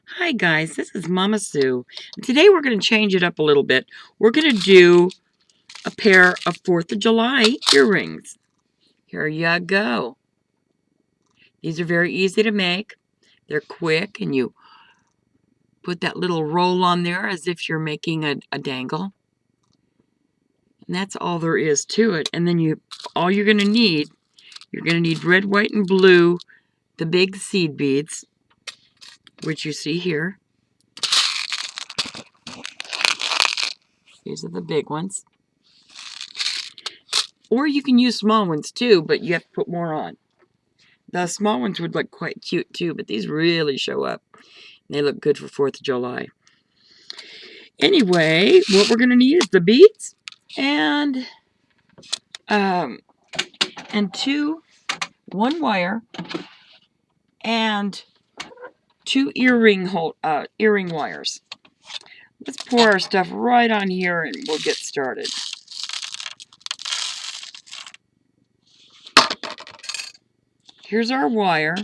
Hi guys, this is Mama Sue. And today we're going to change it up a little bit. We're going to do a pair of 4th of July earrings. Here you go. These are very easy to make. They're quick and you put that little roll on there as if you're making a dangle. And that's all there is to it. And then you're going to need red, white, and blue, the big seed beads, which you see here. These are the big ones. Or you can use small ones too, but you have to put more on. The small ones would look quite cute too, but these really show up. They look good for 4th of July. Anyway, what we're going to need is the beads and one wire and two earring wires. Let's pour our stuff right on here and we'll get started. Here's our wire.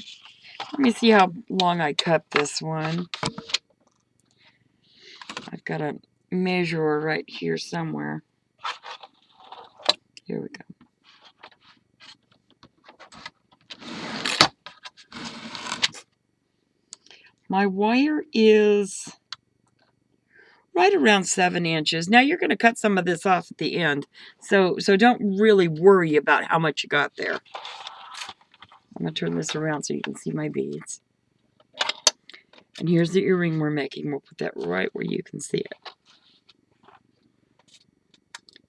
Let me see how long I cut this one. I've got a measurer right here somewhere. Here we go. My wire is right around 7 inches. Now you're going to cut some of this off at the end, so don't really worry about how much you got there. I'm going to turn this around so you can see my beads. And here's the earring we're making. We'll put that right where you can see it.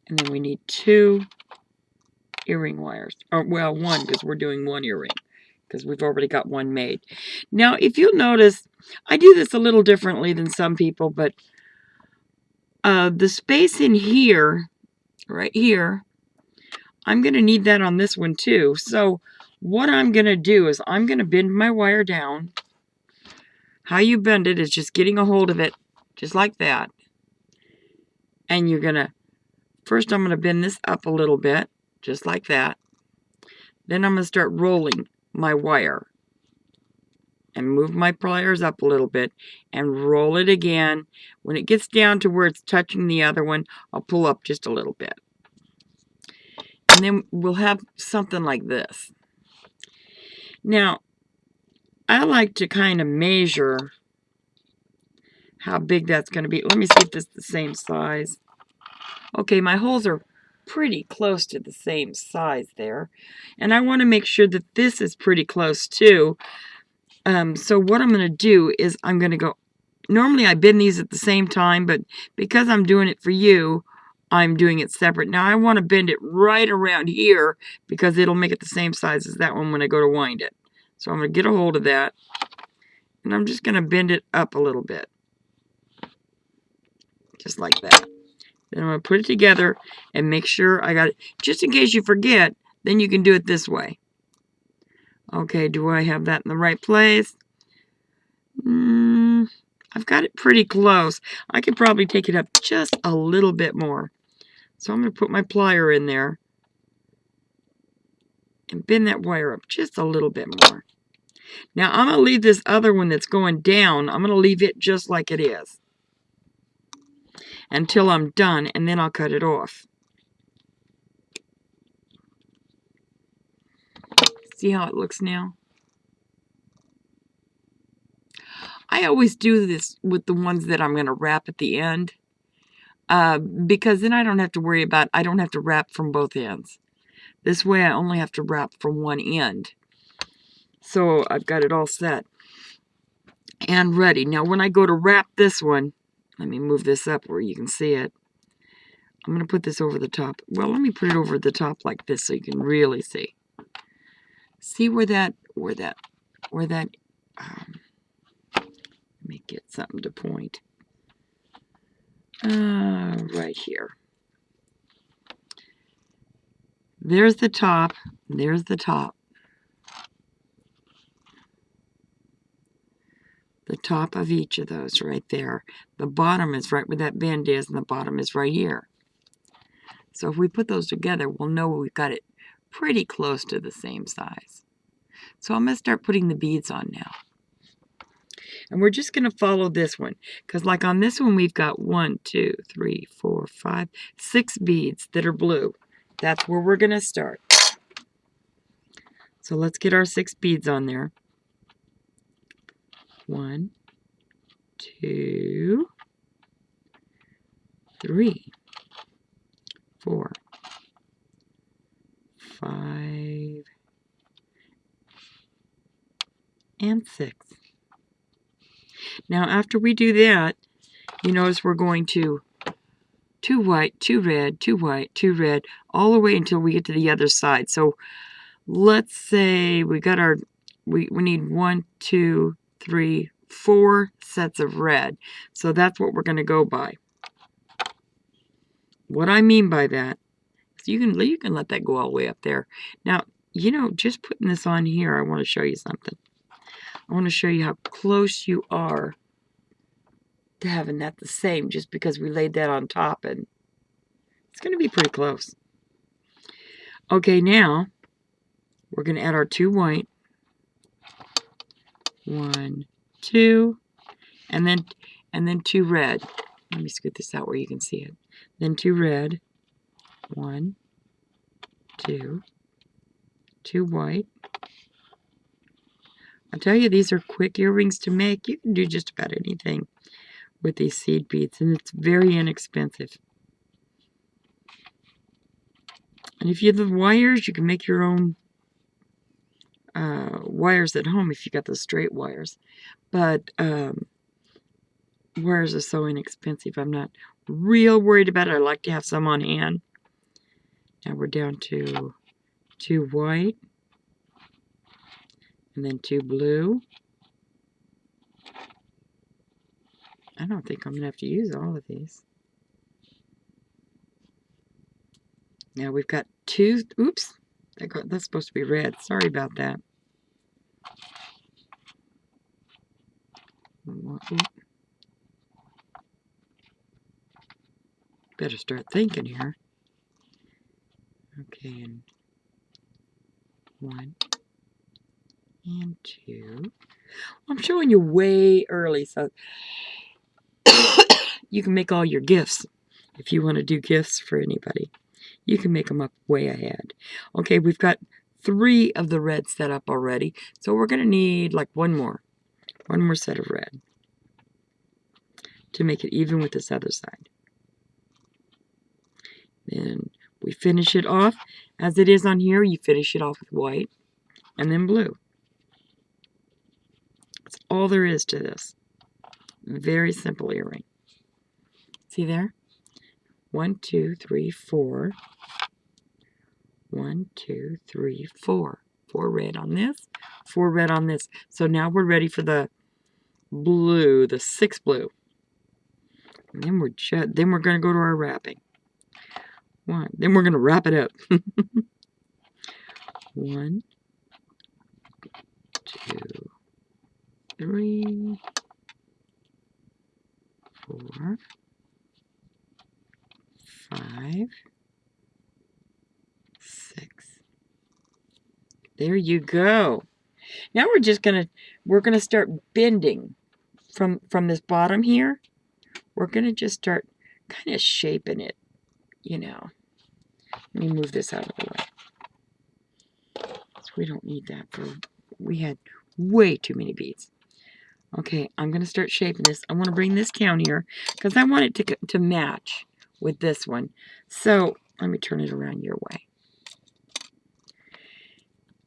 And then we need 2 earring wires. Or, well, 1 because we're doing 1 earring because we've already got 1 made. Now, if you'll notice, I do this a little differently than some people, but the space in here, right here, I'm going to need that on this one too. So what I'm going to do is I'm going to bend my wire down. How you bend it is just getting a hold of it, just like that. And you're going to, first I'm going to bend this up a little bit, just like that. Then I'm going to start rolling my wire and move my pliers up a little bit and roll it again. When it gets down to where it's touching the other one, I'll pull up just a little bit. And then we'll have something like this. Now, I like to kind of measure how big that's going to be. Let me see if this is the same size. Okay, my holes are pretty close to the same size there. And I want to make sure that this is pretty close too. So what I'm going to do is I'm going to go, normally I bend these at the same time, but because I'm doing it for you, I'm doing it separate. Now I want to bend it right around here because it'll make it the same size as that one when I go to wind it. So I'm going to get a hold of that, and I'm just going to bend it up a little bit. Just like that. Then I'm going to put it together and make sure I got it. Just in case you forget, then you can do it this way. Okay, do I have that in the right place? I've got it pretty close. I could probably take it up just a little bit more. So I'm going to put my plier in there and bend that wire up just a little bit more. Now I'm going to leave this other one that's going down, I'm going to leave it just like it is until I'm done, and then I'll cut it off. See how it looks now? I always do this with the ones that I'm going to wrap at the end because then I don't have to worry about, I don't have to wrap from both ends. This way I only have to wrap from one end. So I've got it all set and ready. Now when I go to wrap this one, let me move this up where you can see it. I'm going to put this over the top. Well, let me put it over the top like this so you can really see. See where that, let me get something to point. Right here. There's the top. There's the top. The top of each of those right there. The bottom is right where that bend is, and the bottom is right here. So if we put those together, we'll know we've got it pretty close to the same size. So I'm going to start putting the beads on now. And we're just going to follow this one. Because like on this one, we've got 1, 2, 3, 4, 5, 6 beads that are blue. That's where we're going to start. So let's get our 6 beads on there. 1, 2, 3, 4, 5, and 6. Now after we do that, you notice we're going to 2 white, 2 red, 2 white, 2 red, all the way until we get to the other side. So let's say we got our, we need 1, 2, 3, 4 sets of red. So that's what we're going to go by. What I mean by that is you can let that go all the way up there. Now, you know, just putting this on here, I want to show you something. I want to show you how close you are to having that the same, just because we laid that on top, and it's going to be pretty close. Okay, now we're going to add our 2 white. 1, 2, and then 2 red. Let me scoot this out where you can see it. Then 2 red. 1, 2, 2 white. I'll tell you, these are quick earrings to make. You can do just about anything with these seed beads, and it's very inexpensive. And if you have the wires, you can make your own wires at home if you got the straight wires. But wires are so inexpensive. I'm not real worried about it. I like to have some on hand. Now we're down to 2 white, and then 2 blue. I don't think I'm going to have to use all of these. Now we've got 2, oops, that's supposed to be red. Sorry about that. Better start thinking here. Okay, and 1 and 2. I'm showing you way early, so you can make all your gifts. If you want to do gifts for anybody, you can make them up way ahead. Okay, we've got 3 of the red set up already, so we're going to need like one more set of red to make it even with this other side. Then we finish it off as it is on here. You finish it off with white and then blue. That's all there is to this. Very simple earring. See there? 1, 2, 3, 4. 1, 2, 3, 4. 4 red on this, 4 red on this. So now we're ready for the blue, the 6 blue. And then we're going to go to our wrapping. Then we're going to wrap it up. 1, 2, 3, 4, 5, 6. There you go. Now we're gonna start bending from this bottom here. We're gonna just start kind of shaping it, you know. Let me move this out of the way. So we don't need that we had way too many beads. Okay, I'm gonna start shaping this. I want to bring this down here because I want it to match with this one. So let me turn it around your way.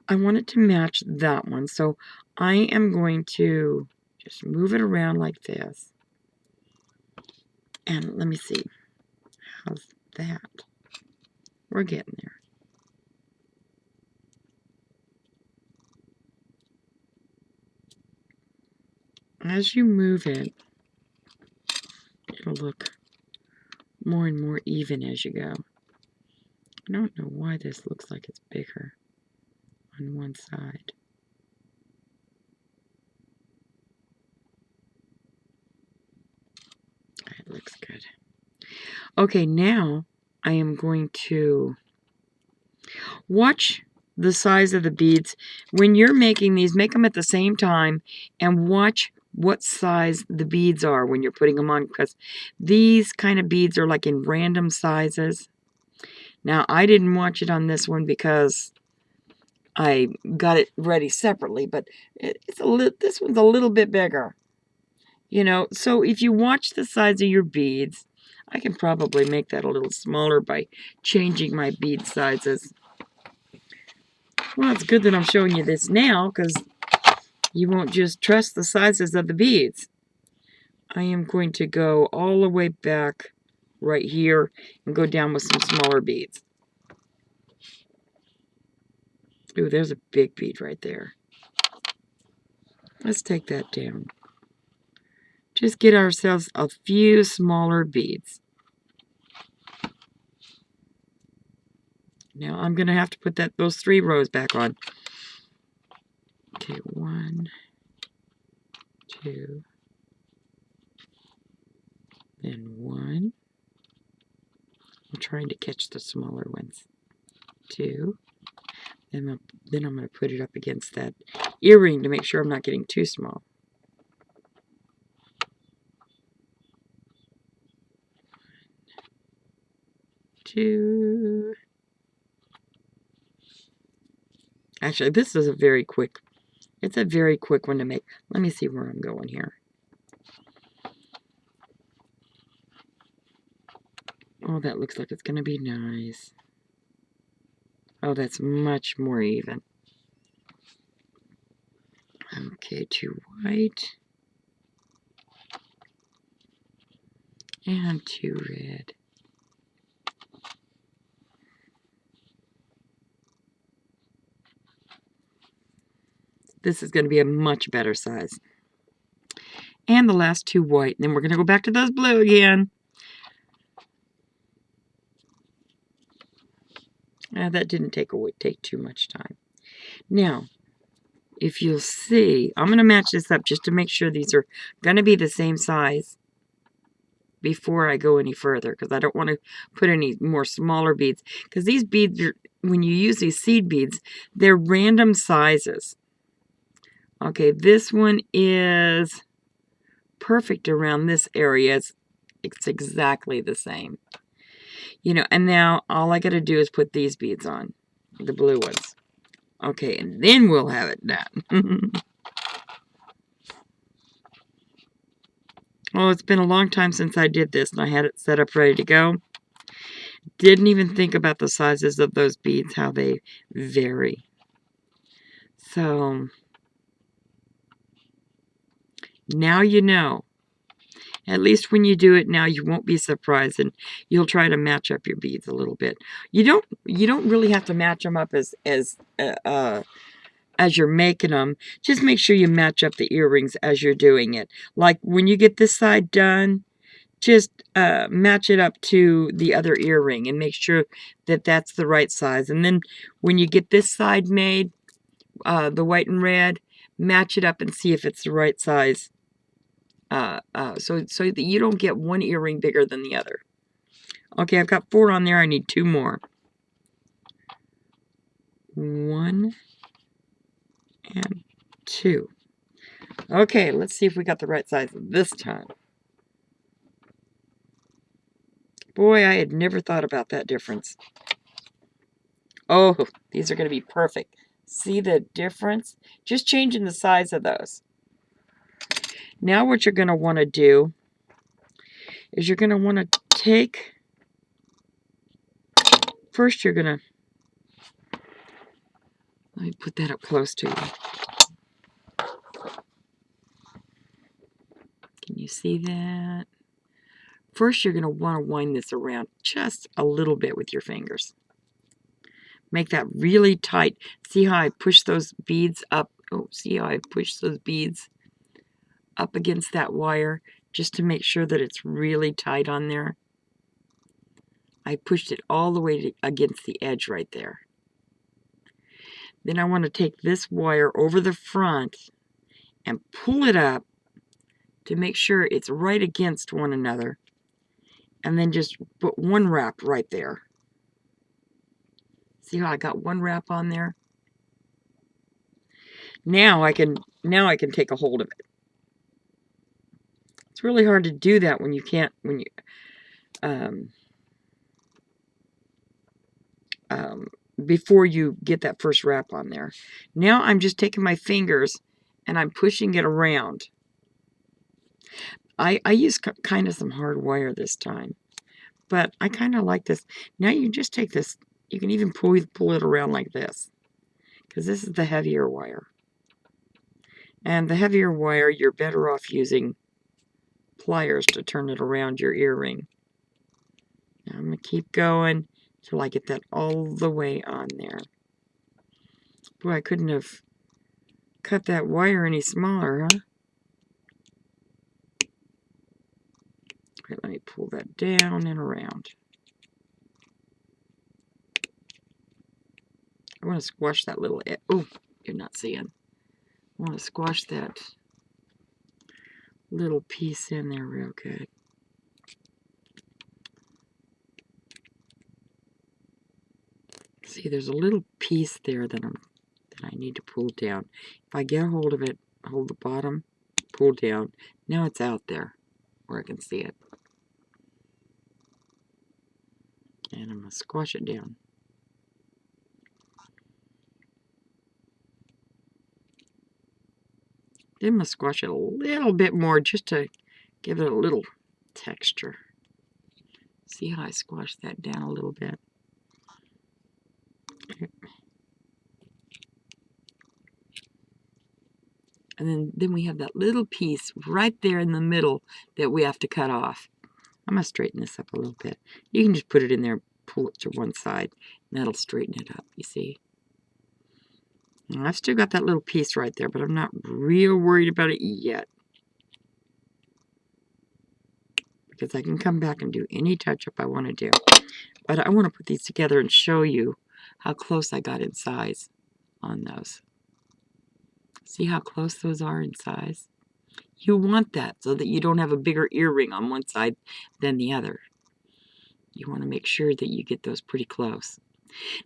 I want it to match that one. So I am going to just move it around like this. And let me see. How's that? We're getting there. As you move it, it'll look more and more even as you go. I don't know why this looks like it's bigger on one side. It looks good. Okay, now I am going to watch the size of the beads. When you're making these, make them at the same time and watch what size the beads are when you're putting them on, because these kind of beads are like in random sizes. Now, I didn't watch it on this one because I got it ready separately, but this one's a little bit bigger. You know, so if you watch the size of your beads, I can probably make that a little smaller by changing my bead sizes. Well, it's good that I'm showing you this now, because you won't just trust the sizes of the beads. I am going to go all the way back right here and go down with some smaller beads. Ooh, there's a big bead right there. Let's take that down. Just get ourselves a few smaller beads. Now I'm going to have to put those 3 rows back on. Okay, 1, 2, then 1. I'm trying to catch the smaller ones. 2. Then I'm going to put it up against that earring to make sure I'm not getting too small. 2. Actually, this is a very quick one to make. Let me see where I'm going here. Oh, that looks like it's going to be nice. Oh, that's much more even. Okay, 2 white. And 2 red. This is going to be a much better size. And the last 2 white. And then we're going to go back to those blue again. That didn't take too much time. Now, if you'll see, I'm going to match this up just to make sure these are going to be the same size before I go any further, because I don't want to put any more smaller beads, because these beads are, when you use these seed beads, they're random sizes. Okay, this one is perfect around this area. It's exactly the same. You know, and now all I got to do is put these beads on, the blue ones. Okay, and then we'll have it done. Oh, it's been a long time since I did this, and I had it set up ready to go. Didn't even think about the sizes of those beads, how they vary. So, now you know. At least when you do it now, you won't be surprised, and you'll try to match up your beads a little bit. You don't really have to match them up as you're making them. Just make sure you match up the earrings as you're doing it. Like when you get this side done, just match it up to the other earring and make sure that that's the right size. And then when you get this side made, the white and red, match it up and see if it's the right size. So that you don't get one earring bigger than the other. Okay, I've got 4 on there. I need 2 more. 1 and 2. Okay, let's see if we got the right size this time. Boy, I had never thought about that difference. Oh, these are going to be perfect. See the difference? Just changing the size of those. Now what you're going to want to do is you're going to want to take... First, you're going to... Let me put that up close to you. Can you see that? First, you're going to want to wind this around just a little bit with your fingers. Make that really tight. See how I push those beads up? Oh, see how I push those beads up against that wire just to make sure that it's really tight on there? I pushed it all the way against the edge right there. Then I want to take this wire over the front and pull it up to make sure it's right against one another. And then just put one wrap right there. See how I got one wrap on there? Now I can take a hold of it. It's really hard to do that when you can't, um, um, before you get that first wrap on there. Now I'm just taking my fingers and I'm pushing it around. I use kind of some hard wire this time, but I kind of like this. Now you just take this, you can even pull it around like this, because this is the heavier wire. And the heavier wire, you're better off using pliers to turn it around your earring. Now I'm going to keep going till I get that all the way on there. Boy, I couldn't have cut that wire any smaller, huh? Okay, let me pull that down and around. I want to squash that little, oh, you're not seeing. I want to squash that little piece in there real good. See, there's a little piece there that I need to pull down. If I get a hold of it, hold the bottom, pull down. Now it's out there where I can see it. And I'm going to squash it down. Then I'm going to squash it a little bit more just to give it a little texture. See how I squash that down a little bit? And then we have that little piece right there in the middle that we have to cut off. I'm going to straighten this up a little bit. You can just put it in there, pull it to one side, and that'll straighten it up, you see. And I've still got that little piece right there, but I'm not real worried about it yet, because I can come back and do any touch-up I want to do. But I want to put these together and show you how close I got in size on those. See how close those are in size? You want that so that you don't have a bigger earring on one side than the other. You want to make sure that you get those pretty close.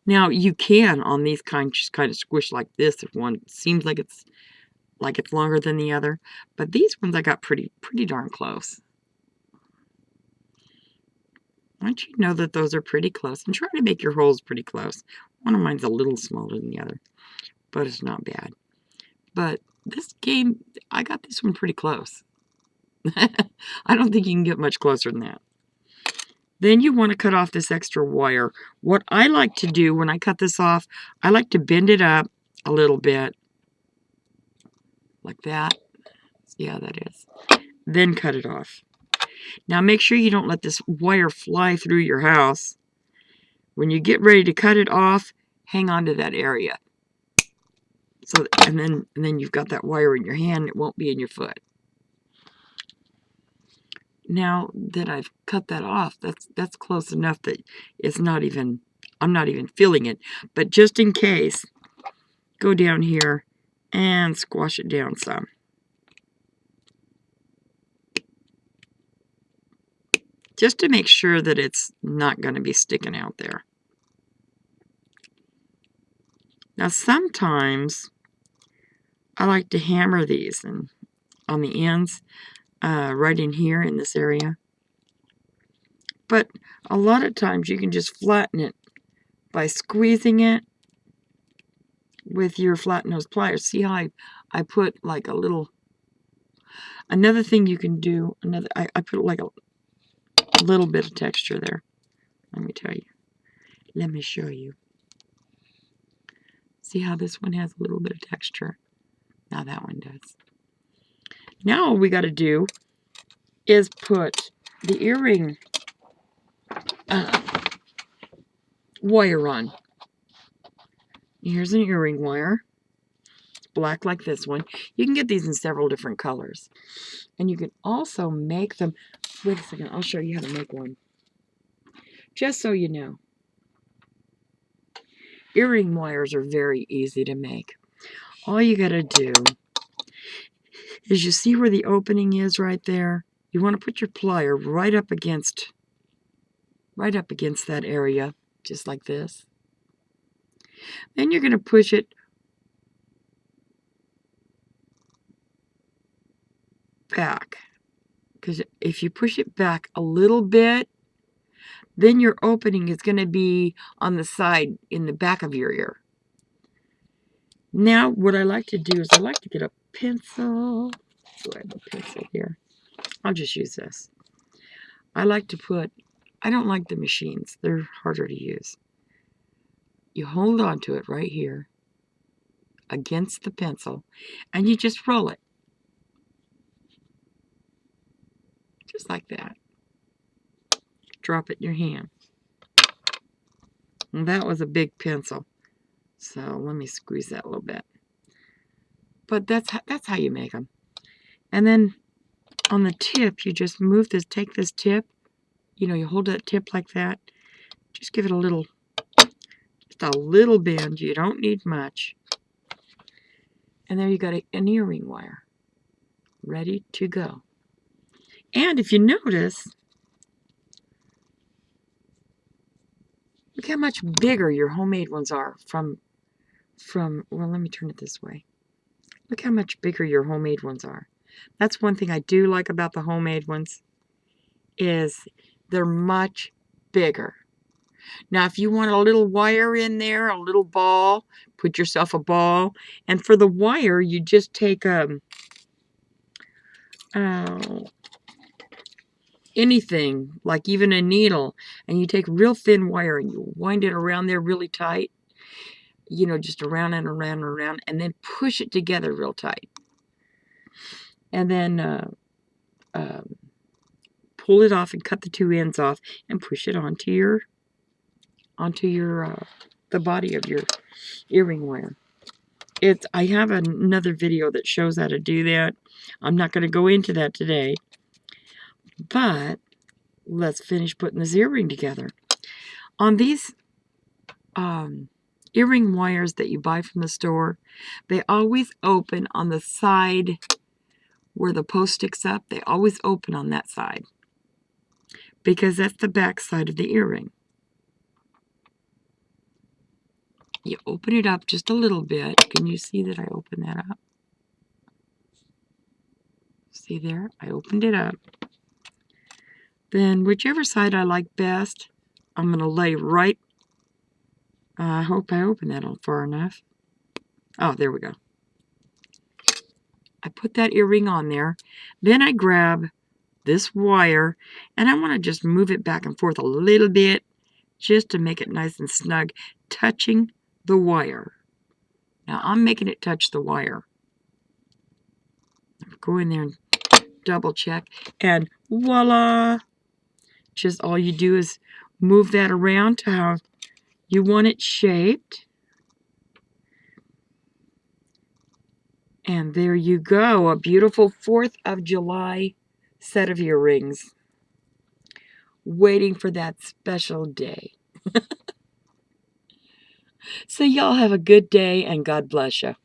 Now you can on these just kind of squish like this if one seems like it's longer than the other, but these ones I got pretty darn close. I want you to know that those are pretty close, and try to make your holes pretty close. One of mine's a little smaller than the other, but it's not bad. But this game, I got this one pretty close. I don't think you can get much closer than that. Then you want to cut off this extra wire. What I like to do when I cut this off, I like to bend it up a little bit, like that. See how that is? Then cut it off. Now make sure you don't let this wire fly through your house. When you get ready to cut it off, hang on to that area. So, and then you've got that wire in your hand, it won't be in your foot. Now that I've cut that off, that's close enough that it's not even, I'm not even feeling it. But just in case, go down here and squash it down some. Just to make sure that it's not going to be sticking out there. Now sometimes I like to hammer these and on the ends, right in here in this area. But a lot of times you can just flatten it by squeezing it with your flat nose pliers. See how I put like a little, another thing you can do, I put like a little bit of texture there. Let me tell you. Let me show you. See how this one has a little bit of texture? Now that one does. Now all we got to do is put the earring wire on. Here's an earring wire. It's black like this one. You can get these in several different colors. And you can also make them. Wait a second, I'll show you how to make one. Just so you know. Earring wires are very easy to make. All you got to do is, you see where the opening is right there? You want to put your plier right up against that area, just like this. Then you're going to push it back. Because if you push it back a little bit, then your opening is going to be on the side in the back of your ear. Now, what I like to do is I like to get a pencil. Do I have a pencil here? I'll just use this. I don't like the machines. They're harder to use. You hold on to it right here against the pencil, and you just roll it. Just like that. Drop it in your hand. And that was a big pencil. So let me squeeze that a little bit. But that's how you make them. And then on the tip, you just move this, take this tip. You hold that tip like that. Just give it just a little bend. You don't need much. And there you got an earring wire. Ready to go. And if you notice, look how much bigger your homemade ones are from, well, let me turn it this way. Look how much bigger your homemade ones are. That's one thing I do like about the homemade ones, is they're much bigger. Now, if you want a little wire in there, a little ball, put yourself a ball. And for the wire, you just take anything, like even a needle, and you take real thin wire and you wind it around there really tight. Just around and around and around, and then push it together real tight. And then pull it off and cut the two ends off and push it onto the body of your earring wire. I have another video that shows how to do that. I'm not going to go into that today, but let's finish putting this earring together. On these earring wires that you buy from the store, they always open on the side where the post sticks up. They always open on that side, because that's the back side of the earring. You open it up just a little bit. Can you see that I opened that up? See there? I opened it up. Then whichever side I like best, I'm going to lay right. I hope I opened that far enough. Oh, there we go. I put that earring on there. Then I grab this wire, and I want to just move it back and forth a little bit, just to make it nice and snug, touching the wire. Now I'm making it touch the wire. Go in there and double check, and voila! Just all you do is move that around to how you want it shaped. And there you go, a beautiful 4th of July set of earrings. Waiting for that special day. So y'all have a good day, and God bless you.